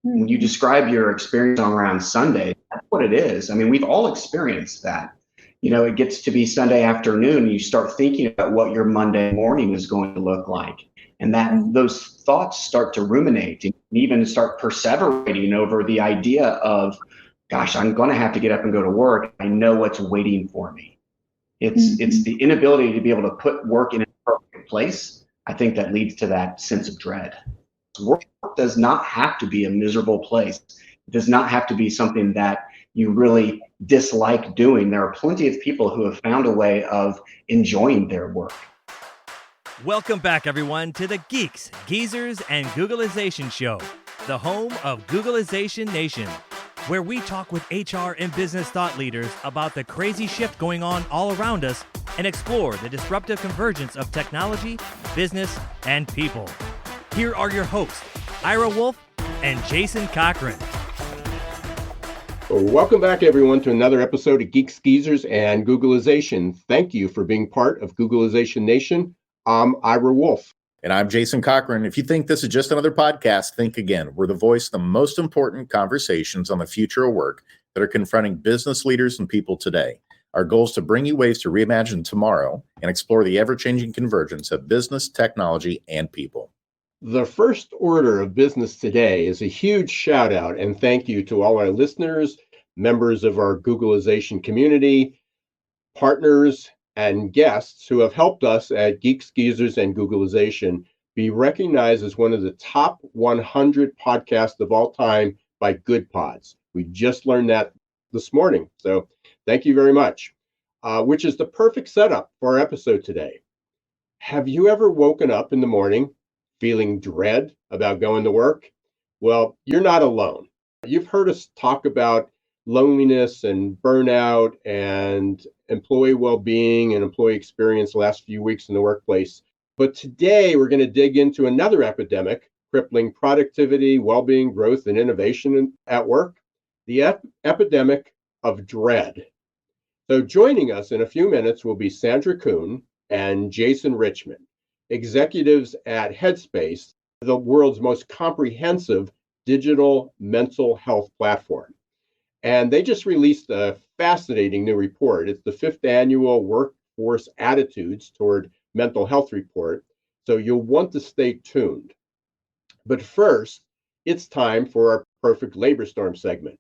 When you describe your experience on around Sunday, that's what it is. I mean, we've all experienced that. It gets to be Sunday afternoon, and you start thinking about what your Monday morning is going to look like. And that those thoughts start to ruminate and even start perseverating over the idea of, gosh, I'm going to have to get up and go to work. I know what's waiting for me. It's the inability to be able to put work in an appropriate place. I think that leads to that sense of dread. Work does not have to be a miserable place. It does not have to be something that you really dislike doing. There are plenty of people who have found a way of enjoying their work. Welcome back, everyone, to the Geeks, Geezers, and Googleization Show, the home of Googleization Nation, where we talk with HR and business thought leaders about the crazy shift going on all around us and explore the disruptive convergence of technology, business, and people. Here are your hosts, Ira Wolf and Jason Cochran. Welcome back, everyone, to another episode of Geeks, Geezers, and Googleization. Thank you for being part of Googleization Nation. I'm Ira Wolf. And I'm Jason Cochran. If you think this is just another podcast, think again. We're the voice of the most important conversations on the future of work that are confronting business leaders and people today. Our goal is to bring you ways to reimagine tomorrow and explore the ever-changing convergence of business, technology, and people. The first order of business today is a huge shout out and thank you to all our listeners, members of our Googleization community, partners, and guests who have helped us at Geeks, Geezers, and Googleization be recognized as one of the top 100 podcasts of all time by Good Pods. We just learned that this morning, so thank you very much, which is the perfect setup for our episode today. Have you ever woken up in the morning feeling dread about going to work? Well, you're not alone. You've heard us talk about loneliness and burnout and employee well-being and employee experience the last few weeks in the workplace. But today we're going to dig into another epidemic crippling productivity, well-being, growth, and innovation at work, the epidemic of dread. So joining us in a few minutes will be Sandra Kuhn and Jason Richmond, executives at Headspace, the world's most comprehensive digital mental health platform. And they just released a fascinating new report. It's the 5th annual Workforce Attitudes Toward Mental Health report. So you'll want to stay tuned. But first, it's time for our Perfect Labor Storm segment.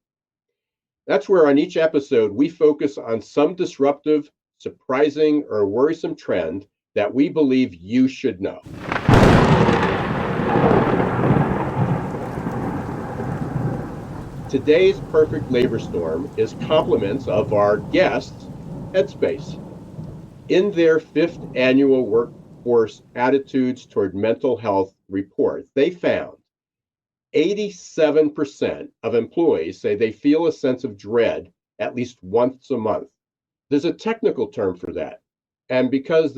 That's where on each episode, we focus on some disruptive, surprising, or worrisome trend that we believe you should know. Today's Perfect Labor Storm is compliments of our guests, Headspace. In their 5th annual Workforce Attitudes Toward Mental Health report, they found 87% of employees say they feel a sense of dread at least once a month. There's a technical term for that. And because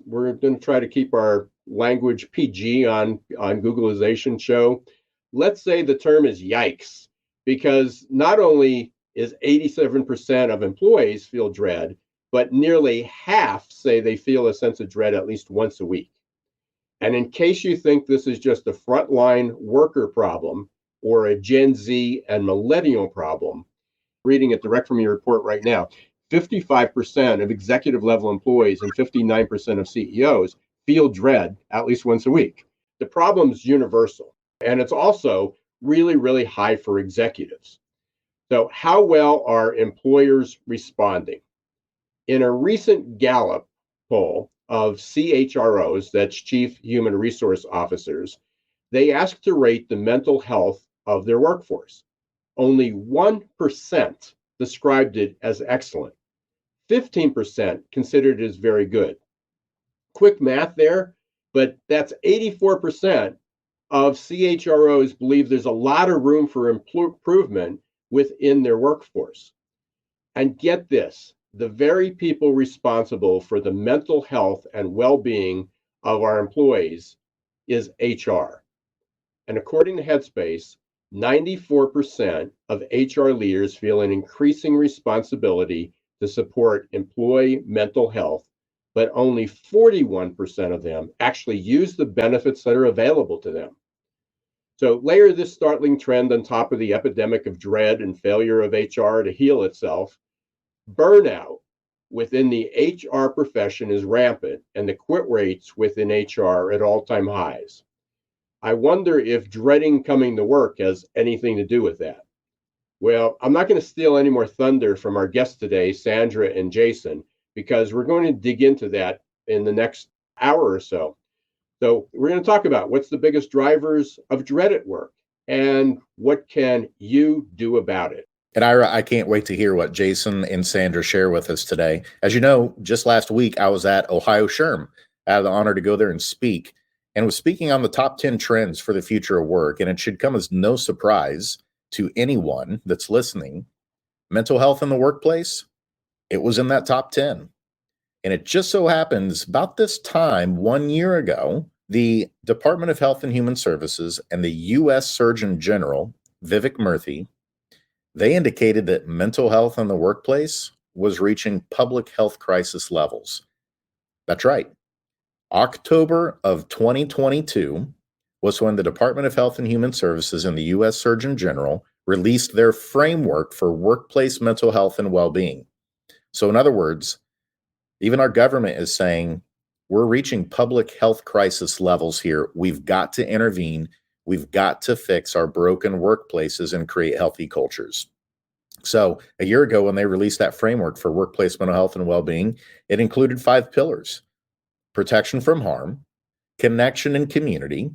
we're going to try to keep our language PG on Googleization show, let's say the term is yikes, because not only is 87% of employees feel dread, but nearly half say they feel a sense of dread at least once a week. And in case you think this is just a frontline worker problem or a Gen Z and millennial problem, reading it direct from your report right now, 55% of executive level employees and 59% of CEOs feel dread at least once a week. The problem's universal, and it's also really, really high for executives. So how well are employers responding? In a recent Gallup poll of CHROs, that's Chief Human Resource Officers, they asked to rate the mental health of their workforce. Only 1% described it as excellent. 15% considered it as very good. Quick math there, but that's 84% of CHROs believe there's a lot of room for improvement within their workforce. And get this, the very people responsible for the mental health and well-being of our employees is HR. And according to Headspace, 94% of HR leaders feel an increasing responsibility to support employee mental health, but only 41% of them actually use the benefits that are available to them. So layer this startling trend on top of the epidemic of dread and failure of HR to heal itself. Burnout within the HR profession is rampant, and the quit rates within HR are at all-time highs. I wonder if dreading coming to work has anything to do with that. Well, I'm not going to steal any more thunder from our guests today, Sandra and Jason, because we're going to dig into that in the next hour or so. So we're going to talk about what's the biggest drivers of dread at work and what can you do about it. And Ira, I can't wait to hear what Jason and Sandra share with us today. As you know, just last week, I was at Ohio SHRM. I had the honor to go there and speak, and was speaking on the top 10 trends for the future of work. And it should come as no surprise to anyone that's listening. Mental health in the workplace, it was in that top 10. And it just so happens about this time 1 year ago, the Department of Health and Human Services and the U.S. Surgeon General, Vivek Murthy, they indicated that mental health in the workplace was reaching public health crisis levels. That's right. October of 2022 was when the Department of Health and Human Services and the U.S. Surgeon General released their framework for workplace mental health and well-being. So in other words, even our government is saying we're reaching public health crisis levels here. We've got to intervene. We've got to fix our broken workplaces and create healthy cultures. So a year ago, when they released that framework for workplace mental health and well-being, it included 5 pillars: protection from harm, connection and community,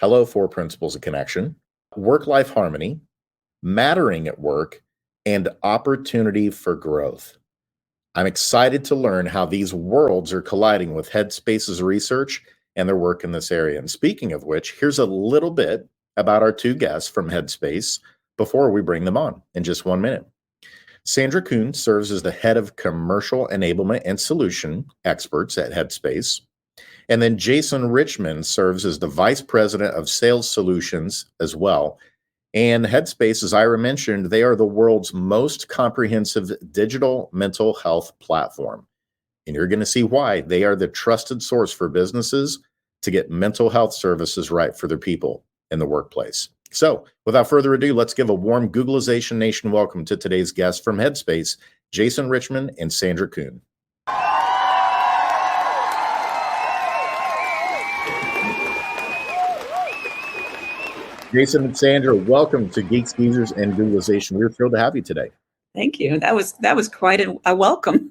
hello, 4 principles of connection, work-life harmony, mattering at work, and opportunity for growth. I'm excited to learn how these worlds are colliding with Headspace's research and their work in this area. And speaking of which, here's a little bit about our 2 guests from Headspace before we bring them on in just 1 minute. Sandra Kuhn serves as the head of commercial enablement and solution experts at Headspace. And then Jason Richmond serves as the vice president of sales solutions as well. And Headspace, as Ira mentioned, they are the world's most comprehensive digital mental health platform. And you're going to see why they are the trusted source for businesses to get mental health services right for their people in the workplace. So without further ado, let's give a warm Googleization Nation welcome to today's guests from Headspace, Jason Richmond and Sandra Kuhn. Jason and Sandra, welcome to Geeks, Geezers, and Googleization. We're thrilled to have you today. Thank you. That was quite a welcome.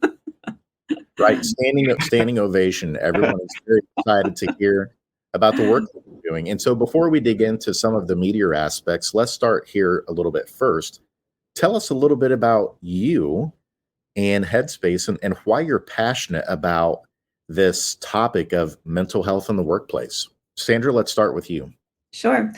Right, standing ovation. Everyone is very excited to hear about the work that you're doing. And so before we dig into some of the meatier aspects, let's start here a little bit first. Tell us a little bit about you and Headspace and why you're passionate about this topic of mental health in the workplace. Sandra, let's start with you. Sure.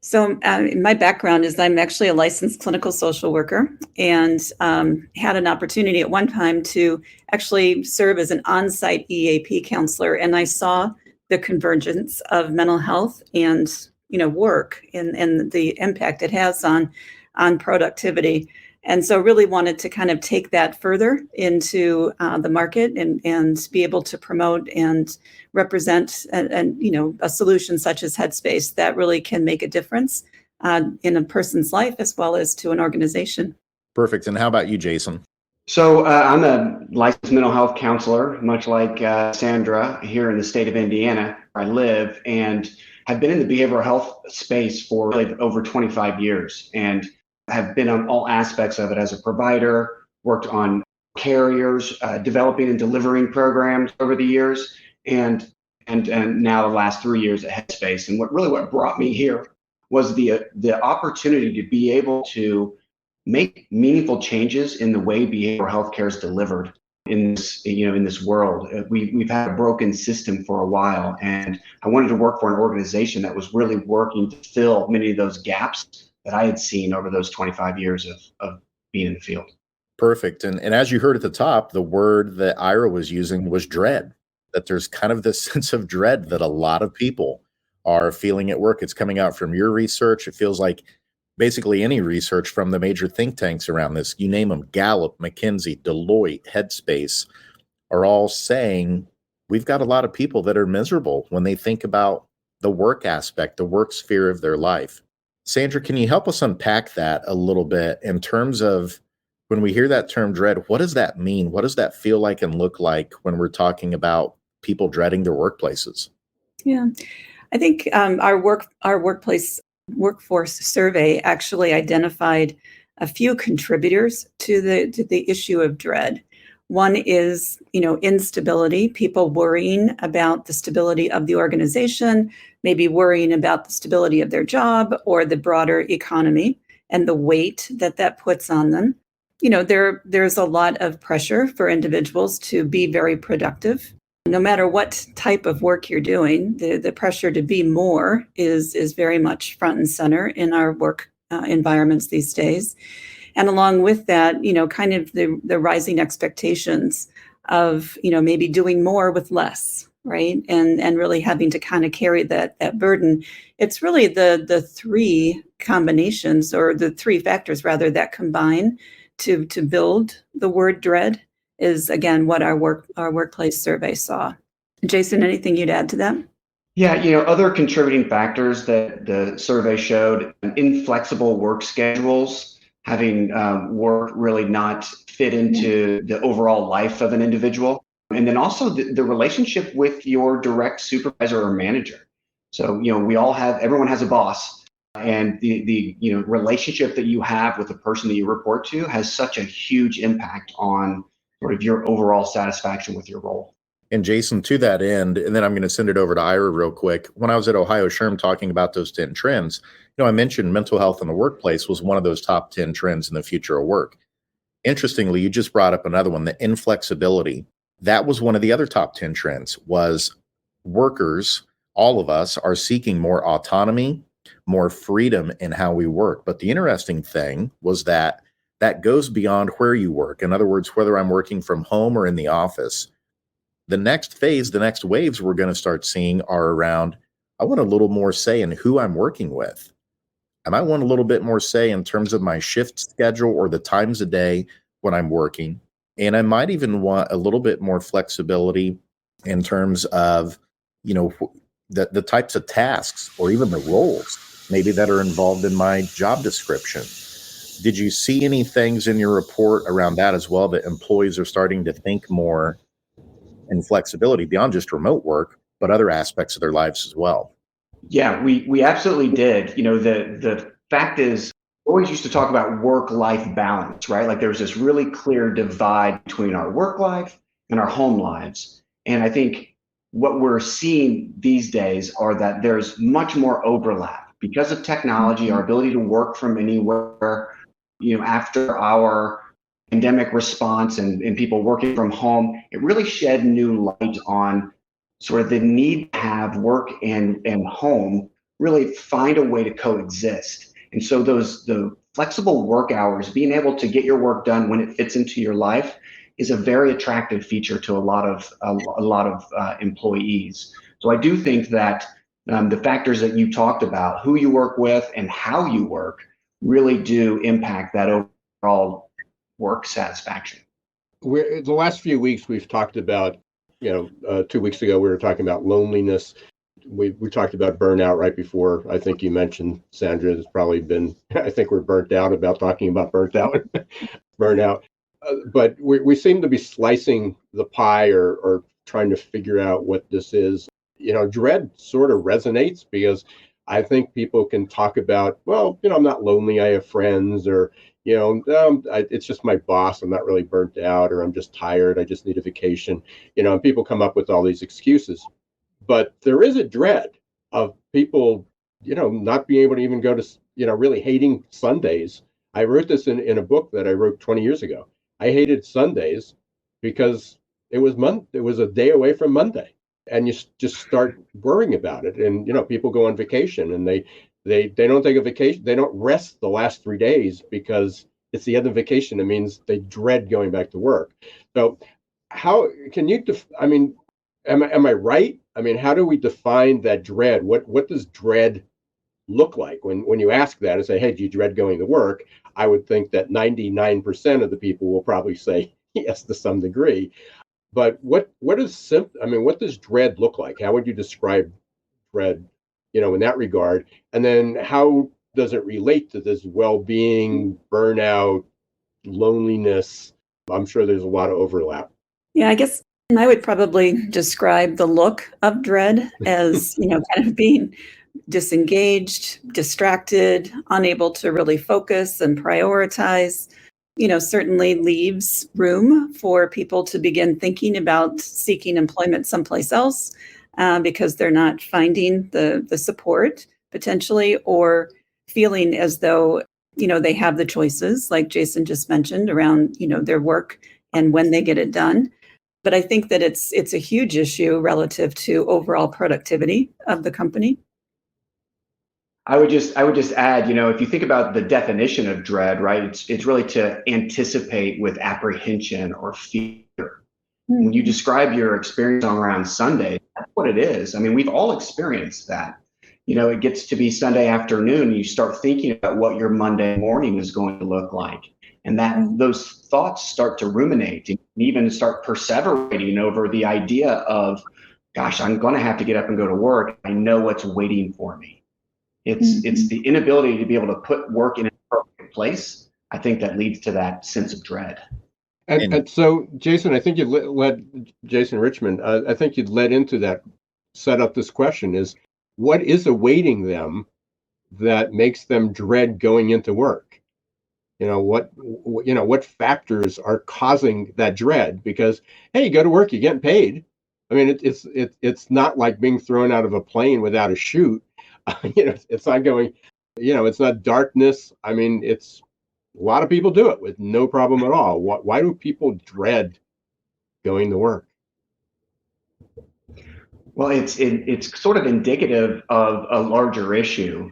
So my background is I'm actually a licensed clinical social worker and had an opportunity at one time to actually serve as an on-site EAP counselor. And I saw the convergence of mental health and, work and the impact it has on productivity. And so really wanted to kind of take that further into the market and be able to promote and represent a solution such as Headspace that really can make a difference in a person's life as well as to an organization. Perfect. And how about you, Jason? So I'm a licensed mental health counselor, much like Sandra, here in the state of Indiana, where I live, and have been in the behavioral health space for really over 25 years. And have been on all aspects of it as a provider, worked on carriers, developing and delivering programs over the years, and now the last 3 years at Headspace. And what brought me here was the opportunity to be able to make meaningful changes in the way behavioral health care is delivered in this world. We've had a broken system for a while, and I wanted to work for an organization that was really working to fill many of those gaps that I had seen over those 25 years of being in the field. Perfect. And as you heard at the top, the word that Ira was using was dread, that there's kind of this sense of dread that a lot of people are feeling at work. It's coming out from your research. It feels like basically any research from the major think tanks around this, you name them, Gallup, McKinsey, Deloitte, Headspace, are all saying we've got a lot of people that are miserable when they think about the work aspect, the work sphere of their life. Sandra, can you help us unpack that a little bit in terms of when we hear that term dread, what does that mean? What does that feel like and look like when we're talking about people dreading their workplaces? Yeah, I think our workforce survey actually identified a few contributors to the issue of dread. One is, instability, people worrying about the stability of the organization, maybe worrying about the stability of their job or the broader economy and the weight that puts on them. There's a lot of pressure for individuals to be very productive. No matter what type of work you're doing, the pressure to be more is very much front and center in our work environments these days. And along with that, kind of the rising expectations of, maybe doing more with less, right? And really having to kind of carry that burden. It's really the three combinations, or the three factors rather, that combine to build the word dread is, again, what our workplace survey saw. Jason, anything you'd add to that? Yeah, other contributing factors that the survey showed: inflexible work schedules, having work really not fit into the overall life of an individual, and then also the relationship with your direct supervisor or manager. So, everyone has a boss, and the relationship that you have with the person that you report to has such a huge impact on sort of your overall satisfaction with your role. And Jason, to that end, and then I'm going to send it over to Ira real quick. When I was at Ohio SHRM talking about those 10 trends, I mentioned mental health in the workplace was one of those top 10 trends in the future of work. Interestingly, you just brought up another one, the inflexibility. That was one of the other top 10 trends. Was workers, all of us, are seeking more autonomy, more freedom in how we work. But the interesting thing was that goes beyond where you work. In other words, whether I'm working from home or in the office. The next phase, the next waves we're going to start seeing are around, I want a little more say in who I'm working with. And I want a little bit more say in terms of my shift schedule or the times a day when I'm working. And I might even want a little bit more flexibility in terms of, the types of tasks or even the roles maybe that are involved in my job description. Did you see any things in your report around that as well, that employees are starting to think more in flexibility beyond just remote work, but other aspects of their lives as well? Yeah, we absolutely did. The fact is, we always used to talk about work-life balance, right? Like there was this really clear divide between our work life and our home lives. And I think what we're seeing these days are that there's much more overlap because of technology, our ability to work from anywhere, after our pandemic response and people working from home. It really shed new light on sort of the need to have work and home really find a way to coexist. And so the flexible work hours, being able to get your work done when it fits into your life, is a very attractive feature to a lot of employees. So I do think that the factors that you talked about, who you work with and how you work, really do impact that overall work satisfaction. The last few weeks we've talked about, 2 weeks ago we were talking about loneliness. We talked about burnout right before. I think you mentioned, Sandra, it's probably been, I think we're burnt out about talking about burnout. But we seem to be slicing the pie or trying to figure out what this is. Dread sort of resonates because I think people can talk about, well, I'm not lonely, I have friends, or, it's just my boss, I'm not really burnt out, or I'm just tired, I just need a vacation. And people come up with all these excuses. But there is a dread of people, not being able to even go to, really hating Sundays. I wrote this in a book that I wrote 20 years ago. I hated Sundays because it was a day away from Monday, and you just start worrying about it. And people go on vacation and they don't take a vacation. They don't rest the last 3 days because it's the end of vacation. It means they dread going back to work. So how can you? Am I right? How do we define that dread? What does dread look like when you ask that and say, hey, do you dread going to work? I would think that 99% of the people will probably say yes to some degree. But what does dread look like? How would you describe dread in that regard? And then how does it relate to this well-being, burnout, loneliness? I'm sure there's a lot of overlap. Yeah, I guess I would probably describe the look of dread as, kind of being disengaged, distracted, unable to really focus and prioritize. Certainly leaves room for people to begin thinking about seeking employment someplace else because they're not finding the support potentially, or feeling as though, they have the choices, like Jason just mentioned, around, their work and when they get it done. But I think that it's a huge issue relative to overall productivity of the company. I would just add, if you think about the definition of dread, right? It's really to anticipate with apprehension or fear. When you describe your experience on around Sunday, that's what it is. I mean, we've all experienced that. It gets to be Sunday afternoon, and you start thinking about what your Monday morning is going to look like. And that those thoughts start to ruminate and even start perseverating over the idea of, gosh, I'm going to have to get up and go to work. I know what's waiting for me. It's the inability to be able to put work in an appropriate place, I think, that leads to that sense of dread. And so, Jason, I think you led Jason Richmond. I think you'd led into that, set up this question: is what is awaiting them that makes them dread going into work? What factors are causing that dread? Because hey, you go to work, you're getting paid. I mean, it's not like being thrown out of a plane without a chute. It's not going. It's not darkness. I mean, it's a lot of people do it with no problem at all. Why do people dread going to work? Well, it's sort of indicative of a larger issue.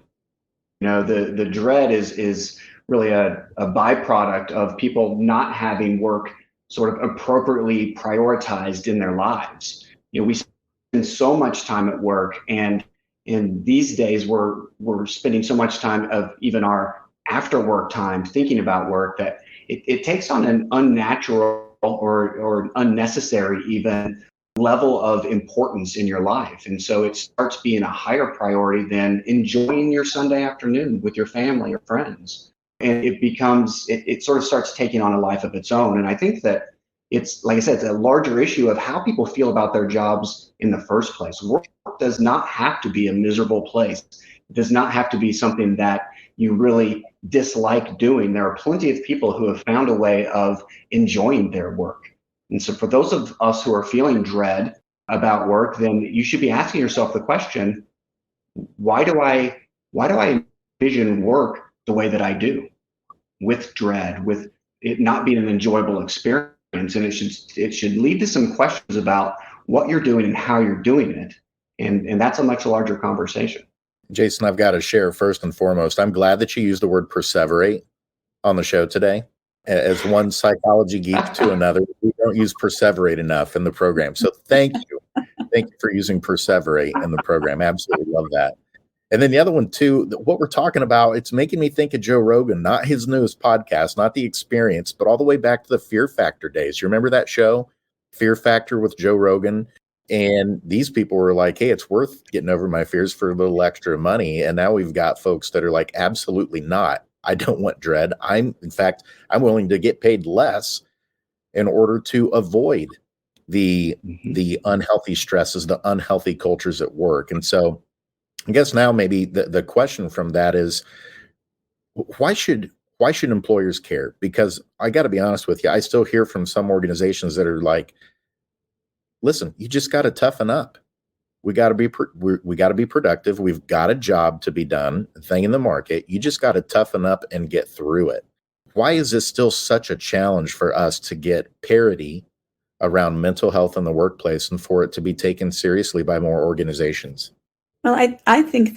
The dread is really a byproduct of people not having work sort of appropriately prioritized in their lives. We spend so much time at work, and in these days we're spending so much time of even our after work time thinking about work that it takes on an unnatural or unnecessary even level of importance in your life. And so it starts being a higher priority than enjoying your Sunday afternoon with your family or friends. And it sort of starts taking on a life of its own. And I think that it's, like I said, it's a larger issue of how people feel about their jobs in the first place. Work does not have to be a miserable place. It does not have to be something that you really dislike doing. There are plenty of people who have found a way of enjoying their work. And so for those of us who are feeling dread about work, then you should be asking yourself the question, why do I envision work the way that I do, with dread, with it not being an enjoyable experience? And it should lead to some questions about what you're doing and how you're doing it. And that's a much larger conversation. Jason, I've got to share first and foremost, I'm glad that you used the word perseverate on the show today. As one psychology geek to another, we don't use perseverate enough in the program. So thank you. Thank you for using perseverate in the program. Absolutely love that. And then the other one too, what we're talking about, it's making me think of Joe Rogan, not his newest podcast, not The Experience, but all the way back to the Fear Factor days. You remember that show, Fear Factor with Joe Rogan? And these people were like, hey, it's worth getting over my fears for a little extra money. And now we've got folks that are like, absolutely not. I don't want dread. I'm willing to get paid less in order to avoid the unhealthy stresses, the unhealthy cultures at work. And so I guess now maybe the question from that is, why should employers care? Because I got to be honest with you, I still hear from some organizations that are like, listen, you just got to toughen up. We got to be productive. We've got a job to be done, thing in the market. You just got to toughen up and get through it. Why is this still such a challenge for us to get parity around mental health in the workplace and for it to be taken seriously by more organizations? Well, I think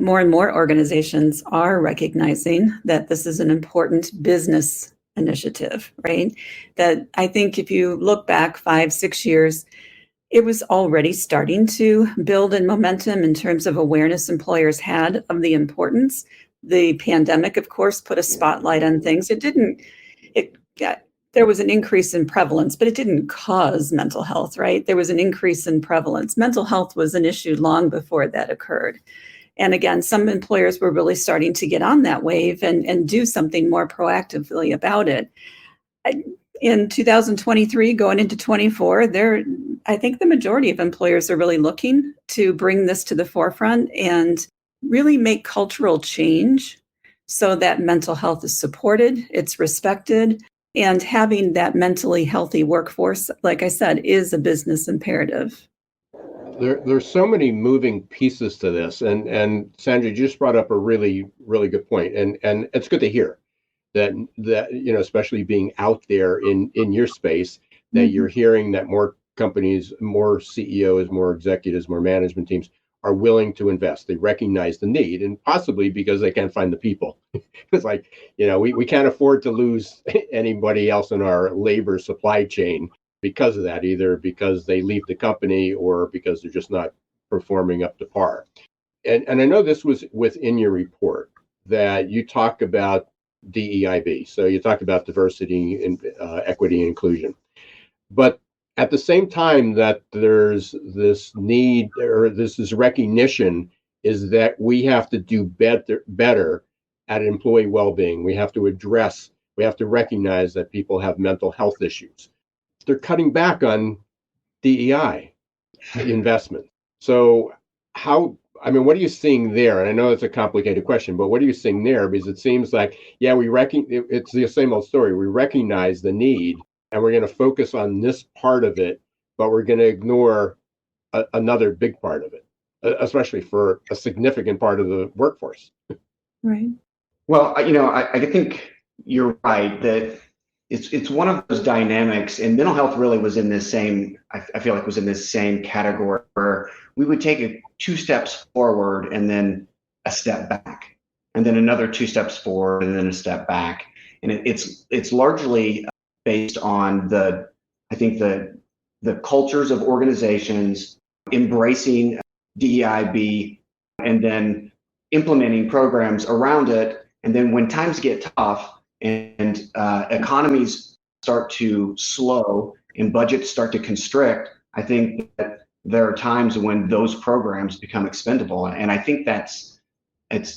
more and more organizations are recognizing that this is an important business initiative, right? That I think if you look back 5-6 years, it was already starting to build in momentum in terms of awareness employers had of the importance. The pandemic, of course, put a spotlight on things. There was an increase in prevalence, but it didn't cause mental health, right? There was an increase in prevalence. Mental health was an issue long before that occurred. And again, some employers were really starting to get on that wave and do something more proactively about it. In 2023, going into 24, I think the majority of employers are really looking to bring this to the forefront and really make cultural change so that mental health is supported, it's respected, and having that mentally healthy workforce, like I said, is a business imperative. There's so many moving pieces to this, and Sandra, you just brought up a really, really good point, and it's good to hear that especially being out there in your space, that you're hearing that more companies, more CEOs, more executives, more management teams are willing to invest. They recognize the need, and possibly because they can't find the people. It's like, we can't afford to lose anybody else in our labor supply chain because of that, either because they leave the company or because they're just not performing up to par. And I know this was within your report that you talk about DEIB. So you talked about diversity and equity and inclusion. But at the same time that there's this need, or this recognition, is that we have to do better at employee well-being. We have to recognize that people have mental health issues. They're cutting back on DEI investment. So what are you seeing there? And I know it's a complicated question, but what are you seeing there? Because it seems like, it's the same old story. We recognize the need, and we're going to focus on this part of it, but we're going to ignore another big part of it, especially for a significant part of the workforce. Right. Well, I think you're right that it's one of those dynamics, and mental health really was in this same, I feel like was in this same category, where we would take 2 steps forward and then a step back, and then another 2 steps forward and then a step back. And it's largely based on the cultures of organizations embracing DEIB and then implementing programs around it. And then when times get tough and economies start to slow and budgets start to constrict, I think that there are times when those programs become expendable. And I think it's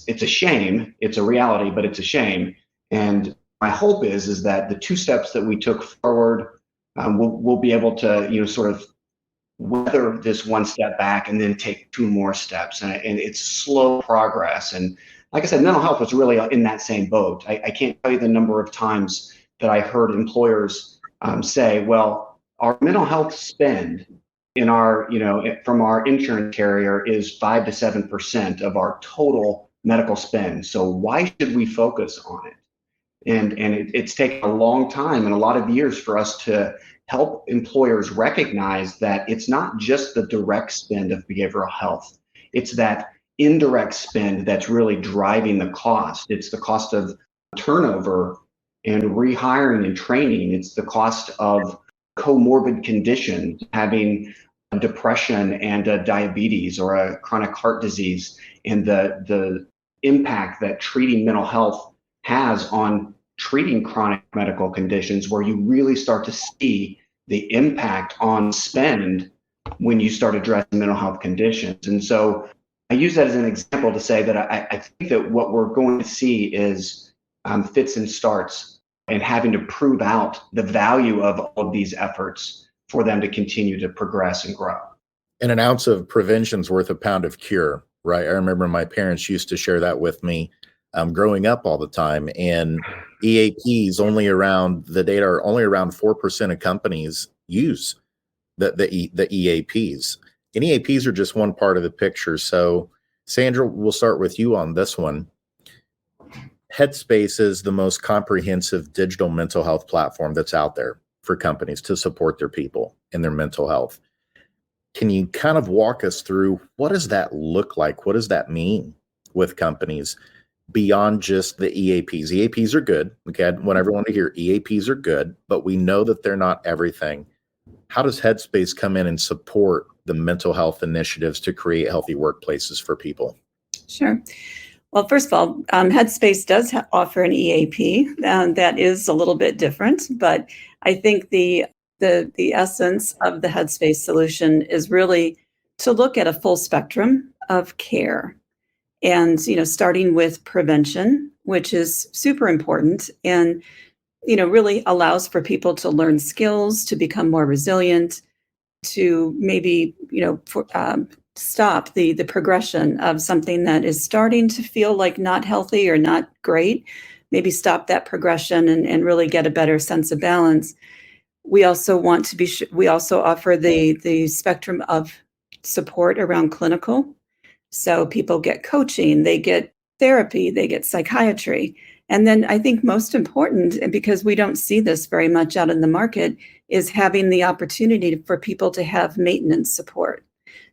a shame. It's a reality, but it's a shame. And my hope is that the 2 steps that we took forward, we'll be able to, sort of weather this 1 step back and then take 2 more steps. And it's slow progress. And like I said, mental health was really in that same boat. I can't tell you the number of times that I heard employers say, well, our mental health spend in our, from our insurance carrier is 5 to 7% of our total medical spend. So why should we focus on it? And it's taken a long time and a lot of years for us to help employers recognize that it's not just the direct spend of behavioral health. It's that indirect spend that's really driving the cost. It's the cost of turnover and rehiring and training. It's the cost of comorbid conditions, having depression and diabetes or a chronic heart disease, and the impact that treating mental health has on treating chronic medical conditions, where you really start to see the impact on spend when you start addressing mental health conditions. And so I use that as an example to say that I think that what we're going to see is fits and starts, and having to prove out the value of all of these efforts for them to continue to progress and grow. And an ounce of prevention's worth a pound of cure, right? I remember my parents used to share that with me growing up all the time. And EAPs the data are only around 4% of companies use the EAPs. And EAPs are just one part of the picture. So Sandra, we'll start with you on this one. Headspace is the most comprehensive digital mental health platform that's out there for companies to support their people in their mental health. Can you kind of walk us through, what does that look like? What does that mean with companies beyond just the EAPs? EAPs are good. Okay, I want everyone to hear EAPs are good, but we know that they're not everything. How does Headspace come in and support the mental health initiatives to create healthy workplaces for people? Sure. Well, first of all, Headspace does offer an EAP, and that is a little bit different. But I think the essence of the Headspace solution is really to look at a full spectrum of care. And, starting with prevention, which is super important and, really allows for people to learn skills, to become more resilient, to maybe, stop the progression of something that is starting to feel like not healthy or not great, maybe stop that progression and really get a better sense of balance. We also want to be, we also offer the spectrum of support around clinical. So people get coaching, they get therapy, they get psychiatry. And then I think most important, and because we don't see this very much out in the market, is having the opportunity for people to have maintenance support.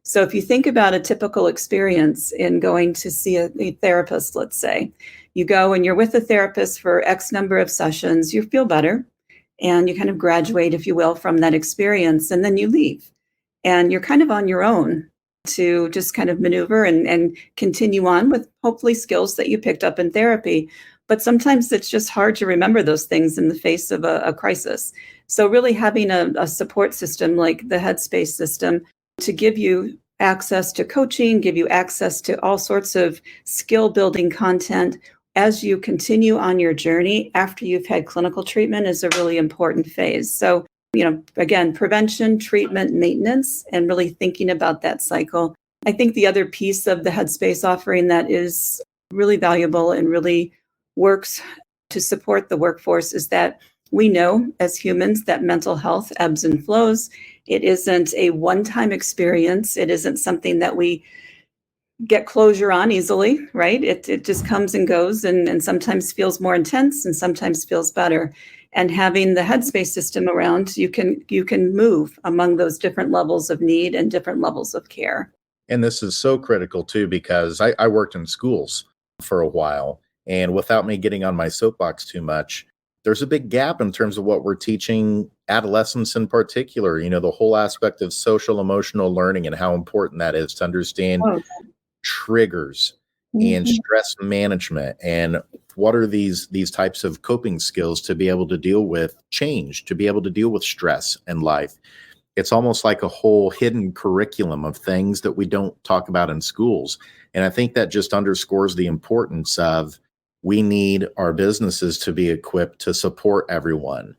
So if you think about a typical experience in going to see a therapist, let's say, you go and you're with a therapist for X number of sessions, you feel better, and you kind of graduate, if you will, from that experience, and then you leave. And you're kind of on your own to just kind of maneuver and continue on with hopefully skills that you picked up in therapy. But sometimes it's just hard to remember those things in the face of a crisis. So really having a support system like the Headspace system to give you access to coaching, give you access to all sorts of skill building content as you continue on your journey after you've had clinical treatment is a really important phase. So, again, prevention, treatment, maintenance, and really thinking about that cycle. I think the other piece of the Headspace offering that is really valuable and really works to support the workforce is that we know as humans that mental health ebbs and flows. It isn't a one-time experience. It isn't something that we get closure on easily, right? It just comes and goes and sometimes feels more intense and sometimes feels better. And having the Headspace system around, you can move among those different levels of need and different levels of care. And this is so critical too, because I worked in schools for a while, and without me getting on my soapbox too much, there's a big gap in terms of what we're teaching adolescents in particular, the whole aspect of social emotional learning and how important that is to understand triggers and stress management, and what are these types of coping skills to be able to deal with change, to be able to deal with stress in life. It's almost like a whole hidden curriculum of things that we don't talk about in schools. And I think that just underscores the importance of we need our businesses to be equipped to support everyone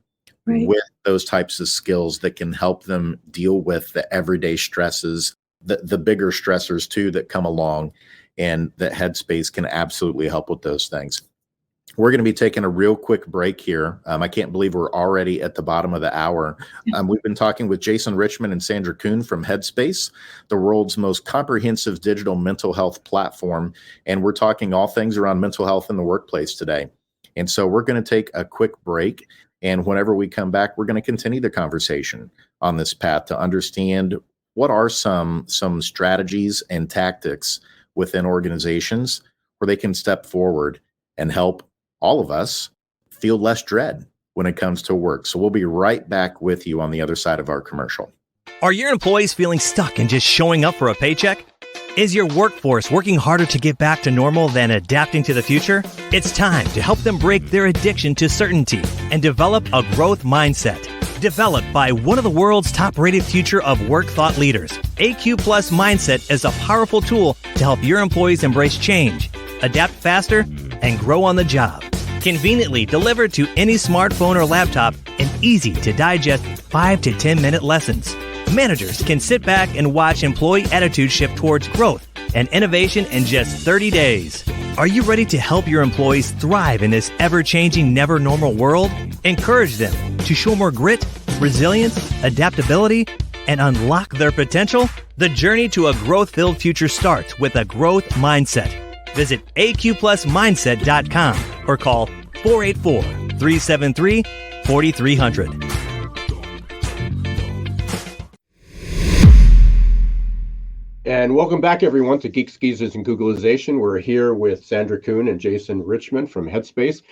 with those types of skills that can help them deal with the everyday stresses, the bigger stressors too that come along, and that Headspace can absolutely help with those things. We're going to be taking a real quick break here. I can't believe we're already at the bottom of the hour. We've been talking with Jason Richmond and Sandra Kuhn from Headspace, the world's most comprehensive digital mental health platform. And we're talking all things around mental health in the workplace today. And so we're going to take a quick break. And whenever we come back, we're going to continue the conversation on this path to understand what are some strategies and tactics within organizations where they can step forward and help all of us feel less dread when it comes to work. So we'll be right back with you on the other side of our commercial. Are your employees feeling stuck and just showing up for a paycheck? Is your workforce working harder to get back to normal than adapting to the future? It's time to help them break their addiction to certainty and develop a growth mindset. Developed by one of the world's top-rated future of work thought leaders, AQ Plus Mindset is a powerful tool to help your employees embrace change, adapt faster, and grow on the job. Conveniently delivered to any smartphone or laptop in easy to digest 5 to 10 minute lessons. Managers can sit back and watch employee attitude shift towards growth and innovation in just 30 days. Are you ready to help your employees thrive in this ever-changing, never normal world? Encourage them to show more grit, resilience, adaptability, and unlock their potential? The journey to a growth-filled future starts with a growth mindset. Visit aqplusmindset.com or call 484-373-4300. And welcome back, everyone, to Geeks, Geezers, and Googlization. We're here with Sandra Kuhn and Jason Richmond from Headspace.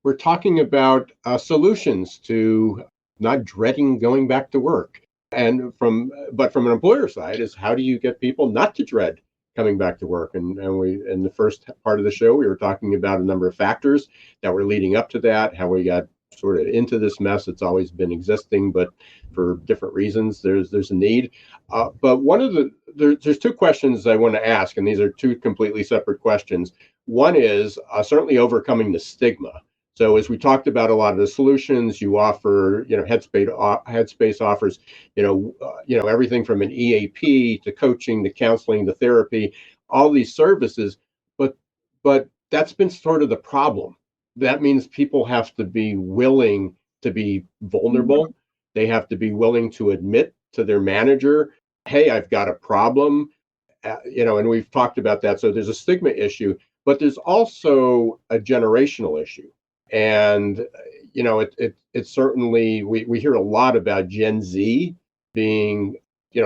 We're talking about solutions to not dreading going back to work. But from an employer side is how do you get people not to dread coming back to work? And we, in the first part of the show, we were talking about a number of factors that were leading up to that, how we got sort of into this mess. It's always been existing, but for different reasons, there's a need. But there's two questions I want to ask, and these are two completely separate questions. One is certainly overcoming the stigma. So as we talked about a lot of the solutions you offer, Headspace offers, everything from an EAP to coaching to counseling to therapy, all these services. But that's been sort of the problem. That means people have to be willing to be vulnerable. They have to be willing to admit to their manager, hey, I've got a problem, and we've talked about that. So there's a stigma issue, but there's also a generational issue. And, it's certainly, we hear a lot about Gen Z being,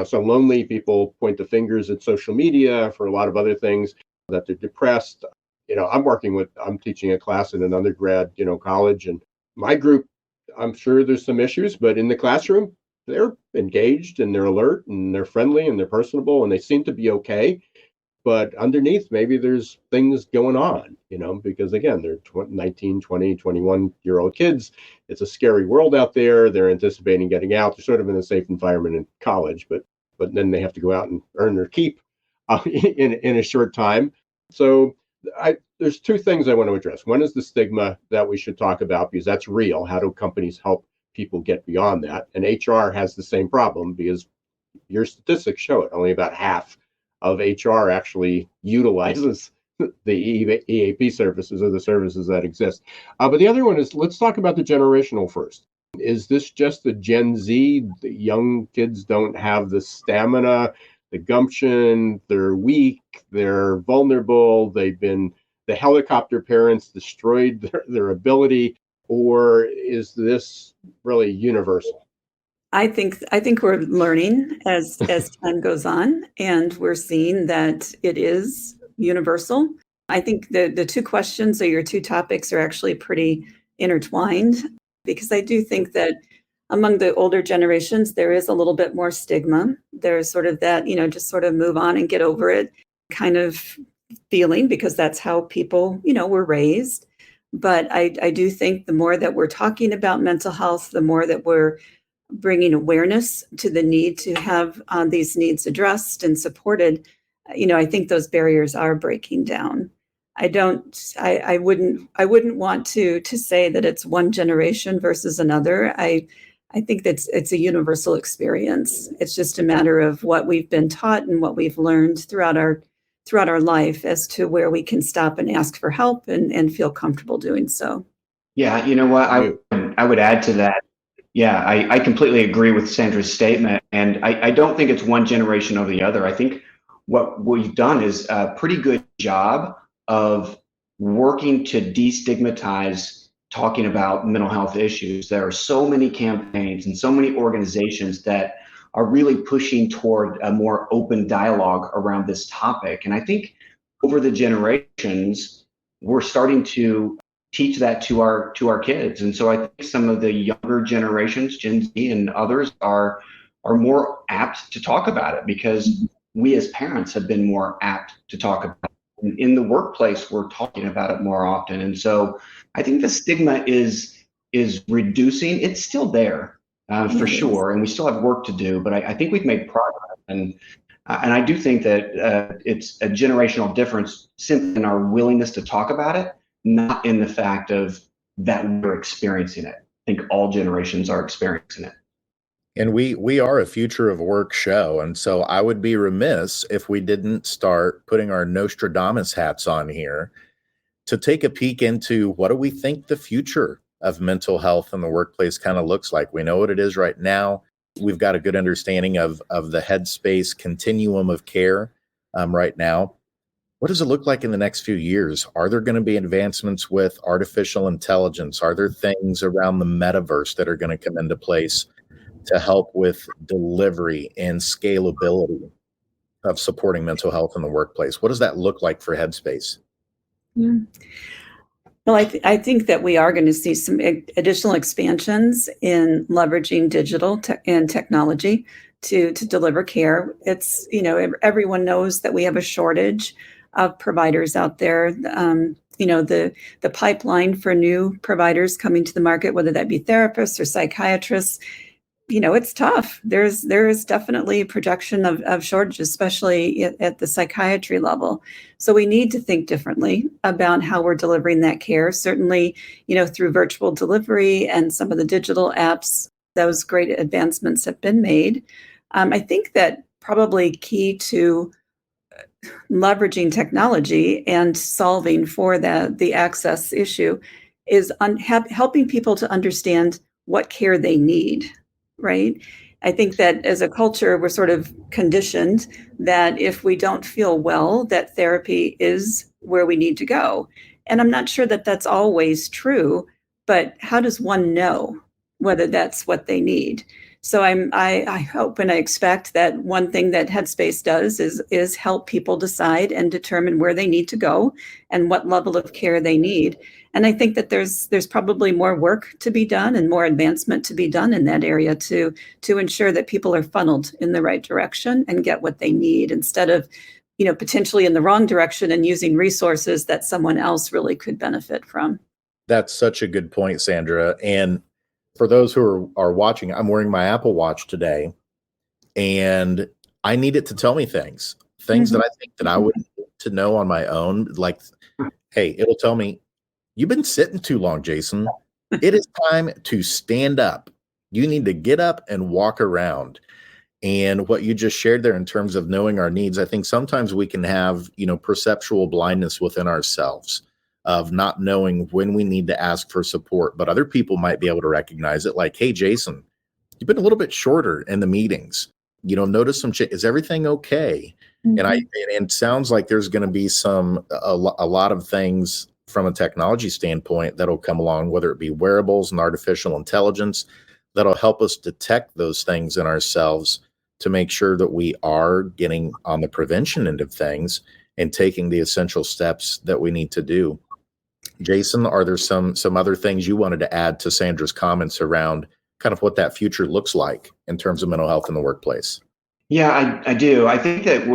so lonely. People point the fingers at social media for a lot of other things, that they're depressed. I'm teaching a class in an undergrad, college, and my group, I'm sure there's some issues, but in the classroom, they're engaged and they're alert and they're friendly and they're personable and they seem to be okay. But underneath, maybe there's things going on, because again, they're 19, 20, 21-year-old kids. It's a scary world out there. They're anticipating getting out. They're sort of in a safe environment in college, but then they have to go out and earn their keep in a short time. So there's two things I want to address. One is the stigma that we should talk about, because that's real. How do companies help people get beyond that? And HR has the same problem, because your statistics show it. Only about half of HR actually utilizes the EAP services or the services that exist. But the other one is, let's talk about the generational first. Is this just the Gen Z? The young kids don't have the stamina, the gumption, they're weak, they're vulnerable, the helicopter parents destroyed their ability, or is this really universal? I think we're learning as time goes on, and we're seeing that it is universal. I think the two questions, or your two topics, are actually pretty intertwined, because I do think that among the older generations, there is a little bit more stigma. There's sort of that, just sort of move on and get over it kind of feeling, because that's how people, were raised. But I do think the more that we're talking about mental health, the more that we're bringing awareness to the need to have these needs addressed and supported, I think those barriers are breaking down. I wouldn't want to say that it's one generation versus another. I think it's a universal experience. It's just a matter of what we've been taught and what we've learned throughout our life as to where we can stop and ask for help and feel comfortable doing so. Yeah, you know what? I would add to that. Yeah, I completely agree with Sandra's statement. And I don't think it's one generation over the other. I think what we've done is a pretty good job of working to destigmatize talking about mental health issues. There are so many campaigns and so many organizations that are really pushing toward a more open dialogue around this topic. And I think over the generations, we're starting to teach that to our kids. And so I think some of the younger generations, Gen Z and others, are more apt to talk about it, because we as parents have been more apt to talk about it. And in the workplace, we're talking about it more often. And so I think the stigma is reducing. It's still there for sure, and we still have work to do, but I think we've made progress. And I do think that it's a generational difference simply in our willingness to talk about it, not in the fact of that we're experiencing it. I think all generations are experiencing it. And we are a future of work show. And so I would be remiss if we didn't start putting our Nostradamus hats on here to take a peek into what do we think the future of mental health in the workplace kind of looks like. We know what it is right now. We've got a good understanding of the Headspace continuum of care right now. What does it look like in the next few years? Are there going to be advancements with artificial intelligence? Are there things around the metaverse that are going to come into place to help with delivery and scalability of supporting mental health in the workplace? What does that look like for Headspace? Yeah. Well, I think that we are going to see some additional expansions in leveraging digital and technology to deliver care. It's, everyone knows that we have a shortage of providers out there. the pipeline for new providers coming to the market, whether that be therapists or psychiatrists, it's tough. There is definitely a projection of shortages, especially at the psychiatry level. So we need to think differently about how we're delivering that care. Certainly, through virtual delivery and some of the digital apps, those great advancements have been made. I think that probably key to leveraging technology and solving for the access issue is helping people to understand what care they need, right? I think that as a culture, we're sort of conditioned that if we don't feel well, that therapy is where we need to go. And I'm not sure that that's always true, but how does one know whether that's what they need? So I hope and I expect that one thing that Headspace does is help people decide and determine where they need to go and what level of care they need. And I think that there's probably more work to be done and more advancement to be done in that area to ensure that people are funneled in the right direction and get what they need instead of, potentially in the wrong direction and using resources that someone else really could benefit from. That's such a good point, Sandra. And for those who are watching, I'm wearing my Apple Watch today, and I need it to tell me things that I think that I would need to know on my own. Like, hey, it'll tell me, you've been sitting too long, Jason. It is time to stand up. You need to get up and walk around. And what you just shared there in terms of knowing our needs, I think sometimes we can have, perceptual blindness within ourselves of not knowing when we need to ask for support, but other people might be able to recognize it. Like, hey, Jason, you've been a little bit shorter in the meetings. Notice some is everything okay? And it sounds like there's going to be a lot of things from a technology standpoint that'll come along, whether it be wearables and artificial intelligence, that'll help us detect those things in ourselves to make sure that we are getting on the prevention end of things and taking the essential steps that we need to do. Jason, are there some other things you wanted to add to Sandra's comments around kind of what that future looks like in terms of mental health in the workplace? Yeah, I do. I think that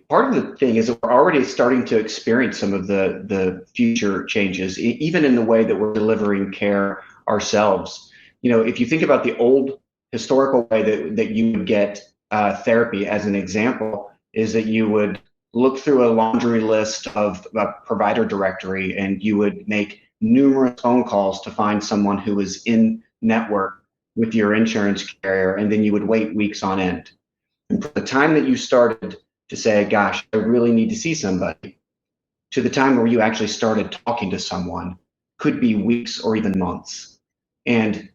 part of the thing is that we're already starting to experience some of the future changes, even in the way that we're delivering care ourselves. If you think about the old historical way that you would get therapy, as an example, is that you would look through a laundry list of a provider directory, and you would make numerous phone calls to find someone who was in network with your insurance carrier, and then you would wait weeks on end. And from the time that you started to say, gosh, I really need to see somebody, to the time where you actually started talking to someone could be weeks or even months. And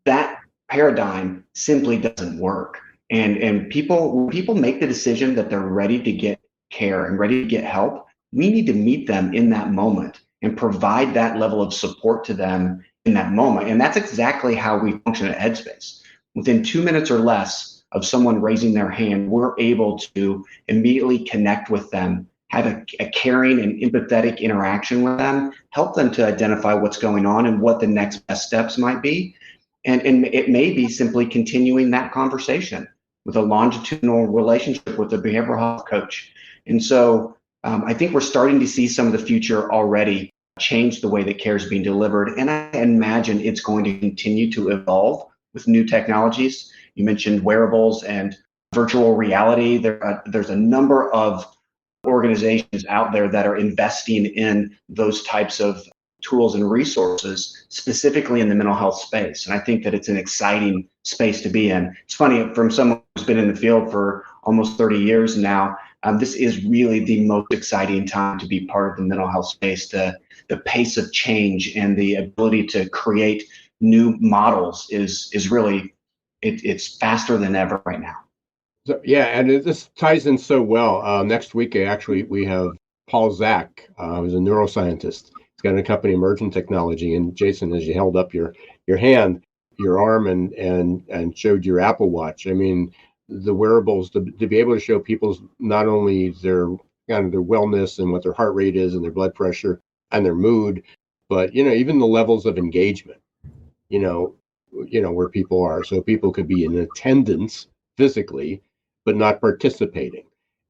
that paradigm simply doesn't work. And when people make the decision that they're ready to get care and ready to get help, we need to meet them in that moment and provide that level of support to them in that moment. And that's exactly how we function at Headspace. Within 2 minutes or less of someone raising their hand, we're able to immediately connect with them, have a caring and empathetic interaction with them, help them to identify what's going on and what the next best steps might be. And it may be simply continuing that conversation with a longitudinal relationship with a behavioral health coach. And so I think we're starting to see some of the future already change the way that care is being delivered. And I imagine it's going to continue to evolve with new technologies. You mentioned wearables and virtual reality. There's a number of organizations out there that are investing in those types of tools and resources, specifically in the mental health space. And I think that it's an exciting space to be in. It's funny, from someone who's been in the field for almost 30 years now, this is really the most exciting time to be part of the mental health space. The pace of change and the ability to create new models is really, it's faster than ever right now. So, yeah, and this ties in so well. Next week, we have Paul Zak, who's a neuroscientist. He's got a company, Emergent Technology. And Jason, as you held up your hand, your arm, and showed your Apple Watch, I mean, the wearables to be able to show people's not only their kind of their wellness and what their heart rate is and their blood pressure and their mood, but even the levels of engagement, where people are. So people could be in attendance physically, but not participating.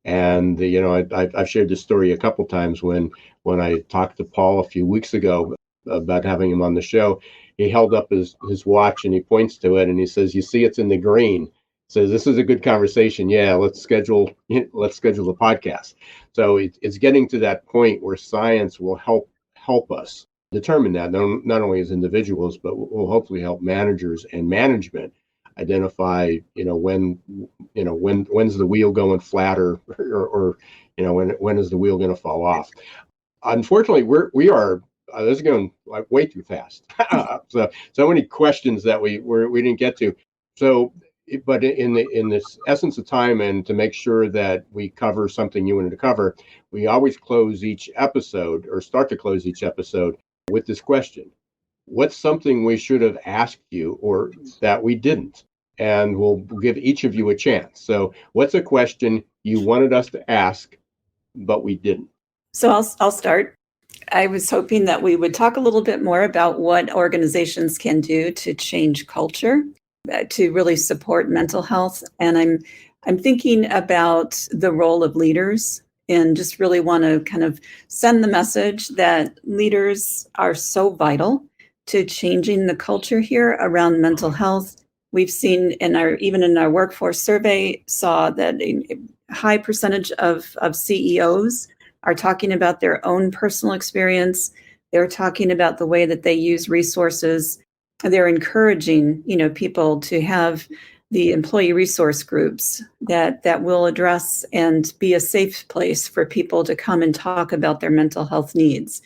And I've shared this story a couple times when I talked to Paul a few weeks ago about having him on the show. He held up his watch and he points to it and he says, "You see, it's in the green." Says, "This is a good conversation. Yeah, let's schedule the podcast." So it's getting to that point where science will help us determine that, not only as individuals, but will hopefully help managers and management identify, when's the wheel going flat, or when is the wheel going to fall off. Unfortunately, we are this is going like way too fast. so many questions that we didn't get to. So, but in this essence of time, and to make sure that we cover something you wanted to cover, we always close each episode, or start to close each episode, with this question: what's something we should have asked you, or that we didn't? And we'll give each of you a chance. So what's a question you wanted us to ask, but we didn't? So I'll start. I was hoping that we would talk a little bit more about what organizations can do to change culture, to really support mental health. And I'm thinking about the role of leaders, and just really want to kind of send the message that leaders are so vital to changing the culture here around mental health. We've seen even in our workforce survey, saw that a high percentage of CEOs are talking about their own personal experience. They're talking about the way that they use resources. They're encouraging, people to have the employee resource groups that will address and be a safe place for people to come and talk about their mental health needs.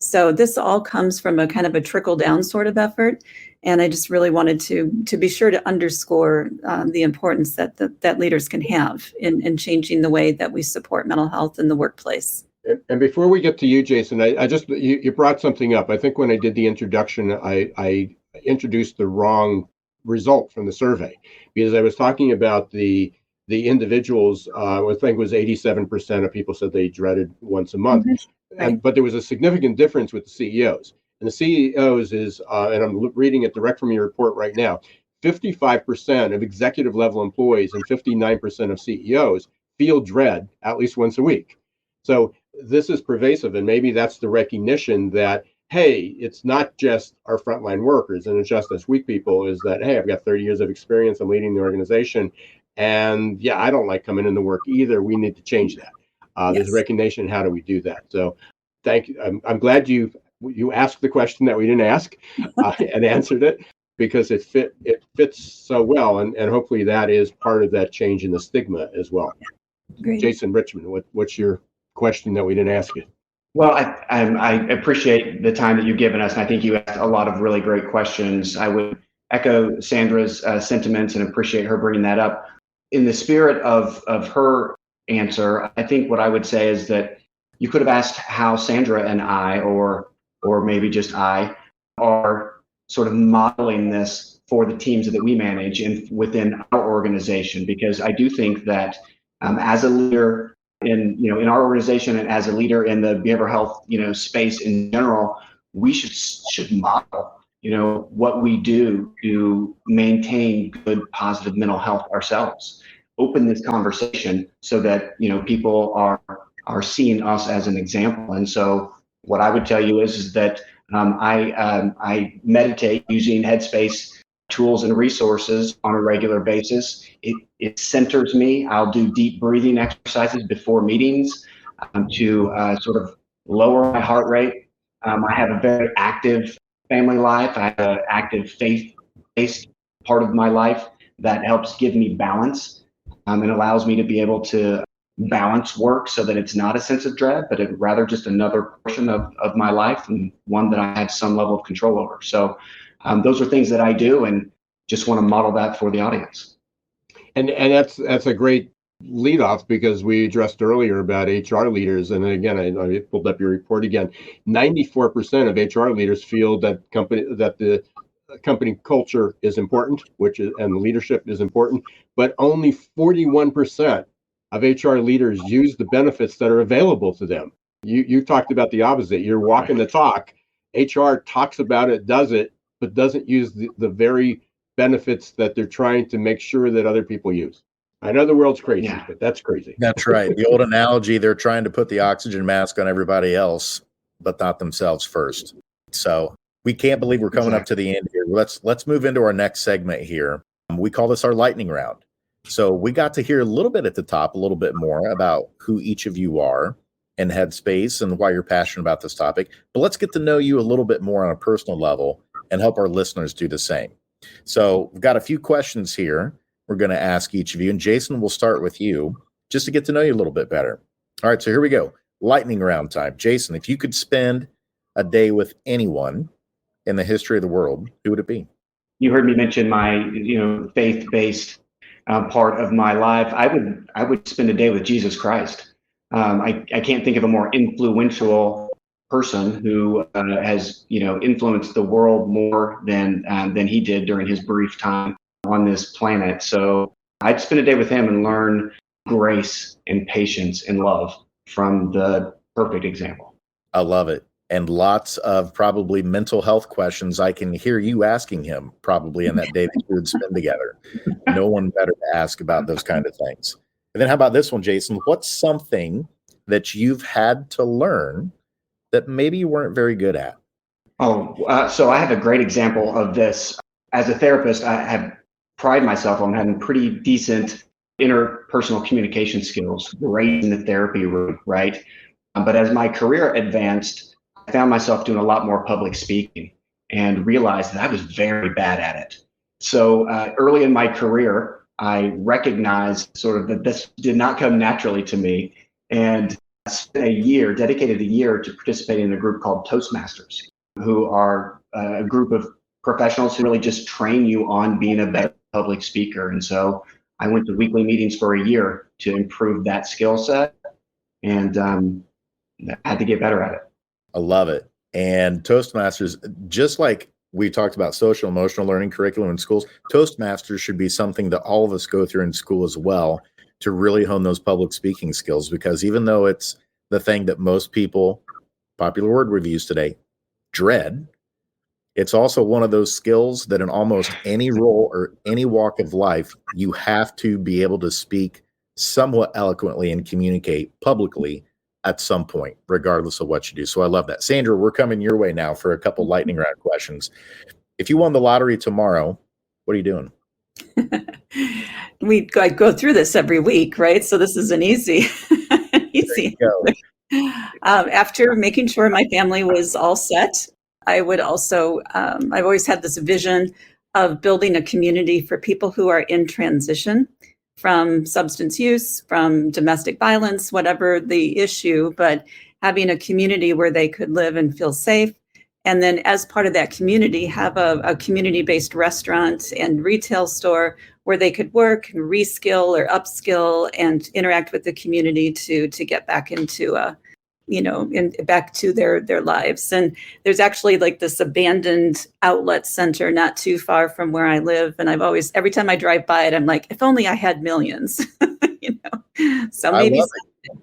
So this all comes from a kind of a trickle down sort of effort. And I just really wanted to be sure to underscore the importance that leaders can have in changing the way that we support mental health in the workplace. And before we get to you, Jason, I just you brought something up. I think when I did the introduction, I introduced the wrong result from the survey, because I was talking about the individuals. I think it was 87% of people said they dreaded once a month, Right. but there was a significant difference with the CEOs. And the CEOs is, and I'm reading it direct from your report right now, 55% of executive level employees and 59% of CEOs feel dread at least once a week. So this is pervasive, and maybe that's the recognition that, hey, it's not just our frontline workers and it's just us weak people, is that, hey, I've got 30 years of experience, I'm leading the organization, and yeah, I don't like coming into work either. We need to change that. There's recognition. How do we do that? So thank you. I'm glad you asked the question that we didn't ask and answered it, because it fits so well, and hopefully that is part of that change in the stigma as well. Great. Jason, Richmond, what's your question that we didn't ask you? Well, I appreciate the time that you've given us, and I think you asked a lot of really great questions. I would echo Sandra's sentiments and appreciate her bringing that up. In the spirit of her answer, I think what I would say is that you could have asked how Sandra and I, or maybe just I, are sort of modeling this for the teams that we manage and within our organization, because I do think that as a leader in our organization, and as a leader in the behavioral health space in general, we should model what we do to maintain good positive mental health ourselves. Open this conversation so that people are seeing us as an example. And so what I would tell you is that I meditate using Headspace tools and resources on a regular basis. It centers me. I'll do deep breathing exercises before meetings to sort of lower my heart rate. I have a very active family life. I have an active faith-based part of my life that helps give me balance and allows me to be able to balance work so that it's not a sense of dread, but rather just another portion of my life, and one that I have some level of control over. So those are things that I do, and just want to model that for the audience. And that's a great lead off, because we addressed earlier about HR leaders. And again, I pulled up your report again. 94% of HR leaders feel that the company culture is important, and the leadership is important, but only 41% of HR leaders use the benefits that are available to them. You talked about the opposite. You're walking the talk. HR talks about it, does it, but doesn't use the very benefits that they're trying to make sure that other people use. I know the world's crazy, Yeah. but that's crazy. That's right. The old analogy, they're trying to put the oxygen mask on everybody else, but not themselves first. So we can't believe we're coming up to the end here. Let's move into our next segment here. We call this our lightning round. So we got to hear a little bit at the top, a little bit more about who each of you are and Headspace and why you're passionate about this topic. But let's get to know you a little bit more on a personal level and help our listeners do the same. So we've got a few questions here we're going to ask each of you. And Jason, we'll start with you just to get to know you a little bit better. All right, so here we go. Lightning round time. Jason, if you could spend a day with anyone in the history of the world, who would it be? You heard me mention my, faith-based part of my life. I would spend a day with Jesus Christ. I can't think of a more influential person who has, influenced the world more than he did during his brief time on this planet. So I'd spend a day with him and learn grace and patience and love from the perfect example. I love it. And lots of probably mental health questions I can hear you asking him probably in that day that you would spend together. No one better to ask about those kind of things. And then how about this one, Jason? What's something that you've had to learn that maybe you weren't very good at? So I have a great example of this. As a therapist, I have pride myself on having pretty decent interpersonal communication skills, great in the therapy room, right? But as my career advanced, I found myself doing a lot more public speaking and realized that I was very bad at it. So early in my career, I recognized sort of that this did not come naturally to me, and spent dedicated a year to participating in a group called Toastmasters, who are a group of professionals who really just train you on being a better public speaker. And so I went to weekly meetings for a year to improve that skill set, and had to get better at it. I love it. And Toastmasters, just like we talked about social emotional learning curriculum in schools, Toastmasters should be something that all of us go through in school as well to really hone those public speaking skills, because even though it's the thing that most people, popular word reviews today, dread, it's also one of those skills that in almost any role or any walk of life, you have to be able to speak somewhat eloquently and communicate publicly at some point, regardless of what you do. So I love that. Sandra, we're coming your way now for a couple lightning round questions. If you won the lottery tomorrow, what are you doing? I go through this every week, right? So this is an easy. After making sure my family was all set, I would also, I've always had this vision of building a community for people who are in transition from substance use, from domestic violence, whatever the issue, but having a community where they could live and feel safe. And then as part of that community, have a community-based restaurant and retail store where they could work and reskill or upskill and interact with the community to get back into back to their lives. And there's actually like this abandoned outlet center not too far from where I live. And I've always, every time I drive by it, I'm like, if only I had millions, So maybe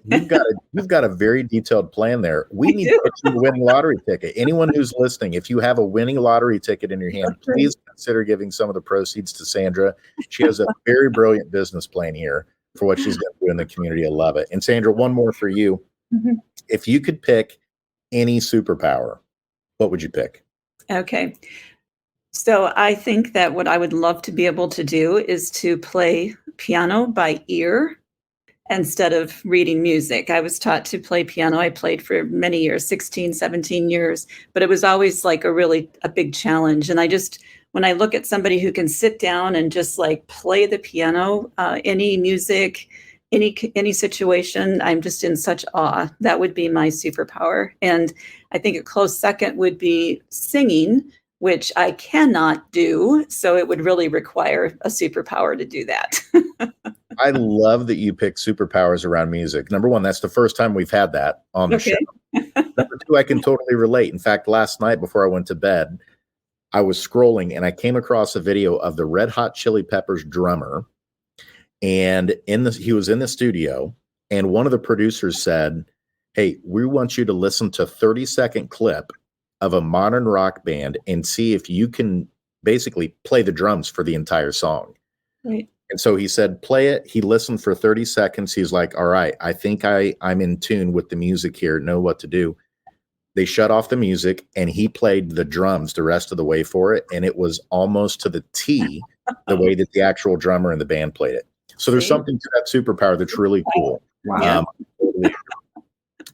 you've got a very detailed plan there. We need to get you a winning lottery ticket. Anyone who's listening, if you have a winning lottery ticket in your hand, please consider giving some of the proceeds to Sandra. She has a very brilliant business plan here for what she's going to do in the community. I love it. And Sandra, one more for you. Mm-hmm. If you could pick any superpower, what would you pick? Okay. So I think that what I would love to be able to do is to play piano by ear instead of reading music. I was taught to play piano. I played for many years, 16, 17 years, but it was always like a big challenge. And when I look at somebody who can sit down and just like play the piano, any music, any situation, I'm just in such awe. That would be my superpower. And I think a close second would be singing, which I cannot do. So it would really require a superpower to do that. I love that you pick superpowers around music. Number one, that's the first time we've had that on the show. Number two, I can totally relate. In fact, last night before I went to bed, I was scrolling and I came across a video of the Red Hot Chili Peppers drummer. And he was in the studio, and one of the producers said, "Hey, we want you to listen to a 30-second clip of a modern rock band and see if you can basically play the drums for the entire song." Right. And so he said, play it. He listened for 30 seconds. He's like, all right, I think I'm in tune with the music here, know what to do. They shut off the music and he played the drums the rest of the way for it. And it was almost to the T, the way that the actual drummer and the band played it. So there's something to that superpower that's really cool. Wow.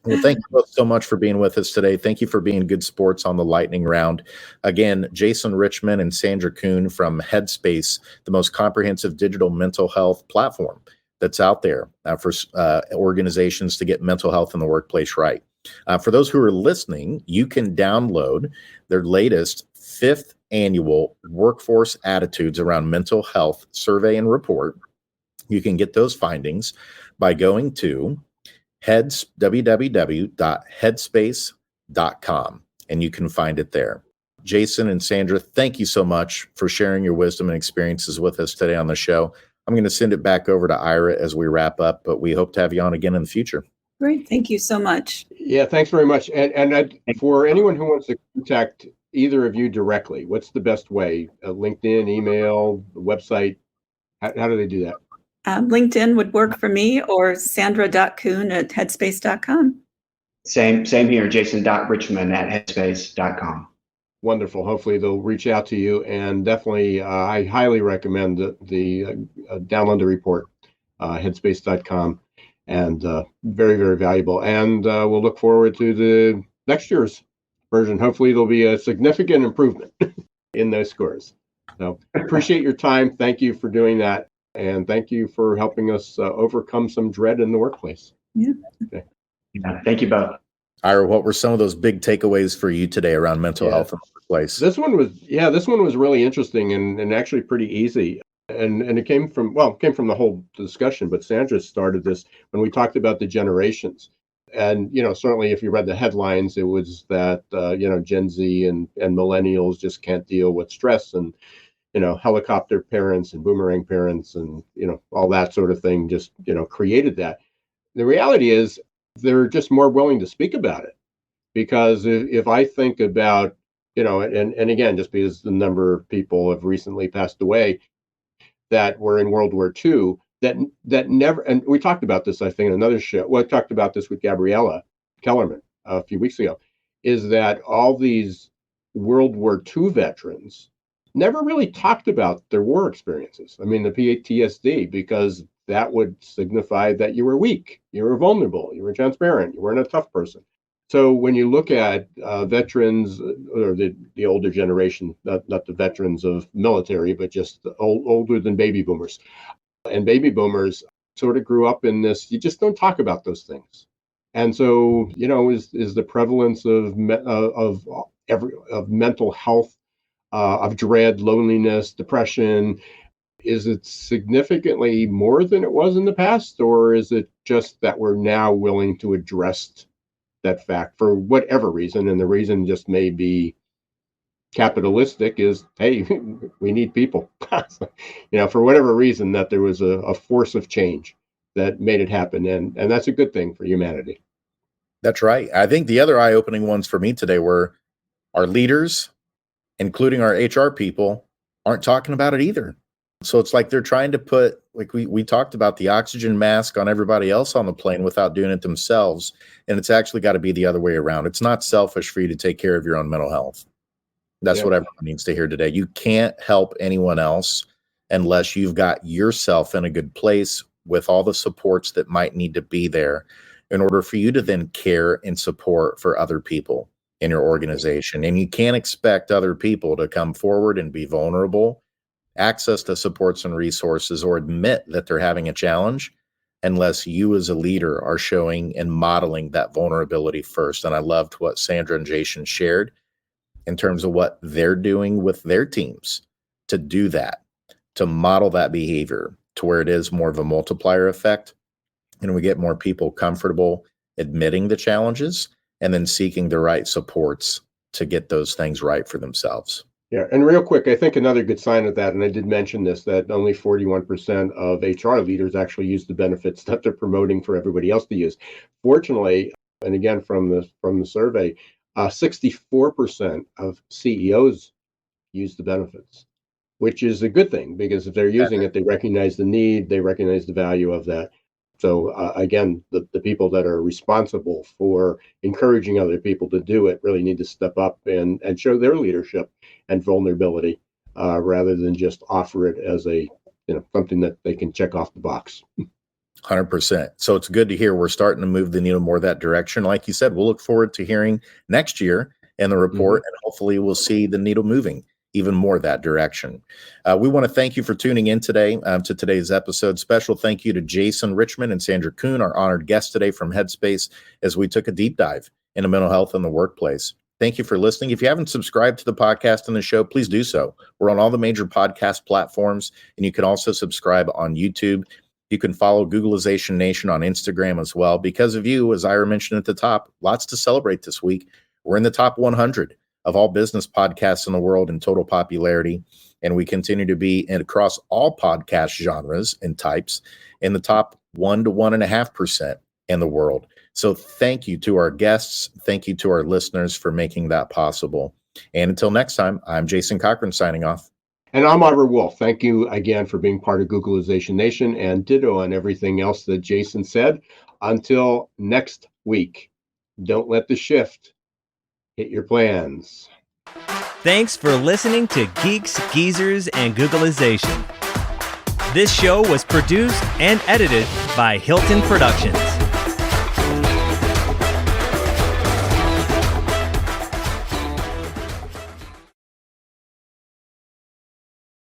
Well, thank you both so much for being with us today. Thank you for being good sports on the lightning round. Again, Jason Richmond and Sandra Kuhn from Headspace, the most comprehensive digital mental health platform that's out there for organizations to get mental health in the workplace right. For those who are listening, you can download their latest 5th annual Workforce Attitudes Around Mental Health survey and report. You can get those findings by going to www.headspace.com, and you can find it there. Jason and Sandra, thank you so much for sharing your wisdom and experiences with us today on the show. I'm going to send it back over to Ira as we wrap up, but we hope to have you on again in the future. Great. Thank you so much. Yeah, thanks very much. And for anyone who wants to contact either of you directly, what's the best way? LinkedIn, email, website? How do they do that? LinkedIn would work for me, or sandra.kuhn@headspace.com. Same here, jason.richmond@headspace.com. Wonderful. Hopefully they'll reach out to you, and definitely I highly recommend the download the report, headspace.com, and very, very valuable. And we'll look forward to the next year's version. Hopefully there'll be a significant improvement in those scores. So appreciate your time. Thank you for doing that. And thank you for helping us overcome some dread in the workplace. Yeah. Okay. Yeah, thank you both. Ira, what were some of those big takeaways for you today around mental health in the workplace? This one was really interesting and actually pretty easy. And it came from the whole discussion, but Sandra started this when we talked about the generations. And, certainly if you read the headlines, it was that, Gen Z and millennials just can't deal with stress, and helicopter parents and boomerang parents and, all that sort of thing just, created that. The reality is they're just more willing to speak about it, because if I think about, and again, just because the number of people have recently passed away that were in World War II, that never, and we talked about this, I think, in another show. Well, I talked about this with Gabriella Kellerman a few weeks ago, is that all these World War II veterans never really talked about their war experiences. I mean, the PTSD, because that would signify that you were weak, you were vulnerable, you were transparent, you weren't a tough person. So when you look at veterans, or the older generation, not the veterans of military, but just older than baby boomers, and baby boomers sort of grew up in this, you just don't talk about those things. And so, is the prevalence of mental health, of dread, loneliness, depression, is it significantly more than it was in the past? Or is it just that we're now willing to address that fact for whatever reason? And the reason just may be capitalistic, is, hey, we need people, for whatever reason, that there was a force of change that made it happen. And that's a good thing for humanity. That's right. I think the other eye-opening ones for me today were our leaders, including our HR people, aren't talking about it either. So it's like they're trying to put, like we talked about, the oxygen mask on everybody else on the plane without doing it themselves. And it's actually got to be the other way around. It's not selfish for you to take care of your own mental health. That's what everyone needs to hear today. You can't help anyone else unless you've got yourself in a good place with all the supports that might need to be there in order for you to then care and support for other people in your organization. And you can't expect other people to come forward and be vulnerable, access the supports and resources, or admit that they're having a challenge unless you as a leader are showing and modeling that vulnerability first. And I loved what Sandra and Jason shared in terms of what they're doing with their teams to do that, to model that behavior to where it is more of a multiplier effect. And we get more people comfortable admitting the challenges and then seeking the right supports to get those things right for themselves. Yeah, and real quick, I think another good sign of that, and I did mention this, that only 41% of HR leaders actually use the benefits that they're promoting for everybody else to use. Fortunately, and again from the survey, 64% of CEOs use the benefits. which is a good thing, because if they're using it, they recognize the need, they recognize the value of that. So again, the people that are responsible for encouraging other people to do it really need to step up and show their leadership and vulnerability, rather than just offer it as a, something that they can check off the box. 100%. So it's good to hear we're starting to move the needle more that direction. Like you said, we'll look forward to hearing next year in the report, and hopefully we'll see the needle moving even more that direction. We want to thank you for tuning in today to today's episode. Special thank you to Jason Richmond and Sandra Kuhn, our honored guests today from Headspace, as we took a deep dive into mental health in the workplace. Thank you for listening. If you haven't subscribed to the podcast and the show, please do so. We're on all the major podcast platforms, and you can also subscribe on YouTube. You can follow Googleization Nation on Instagram as well. Because of you, as Ira mentioned at the top, lots to celebrate this week. We're in the top 100 of all business podcasts in the world in total popularity, and we continue to be across all podcast genres and types in the top 1 to 1.5% in the world. So thank you to our guests. Thank you to our listeners for making that possible. And until next time, I'm Jason Cochran signing off. And I'm Ira Wolf. Thank you again for being part of Googleization Nation, and ditto on everything else that Jason said. Until next week, don't let the shift hit your plans. Thanks for listening to Geeks, Geezers, and Googleization. This show was produced and edited by Hilton Productions.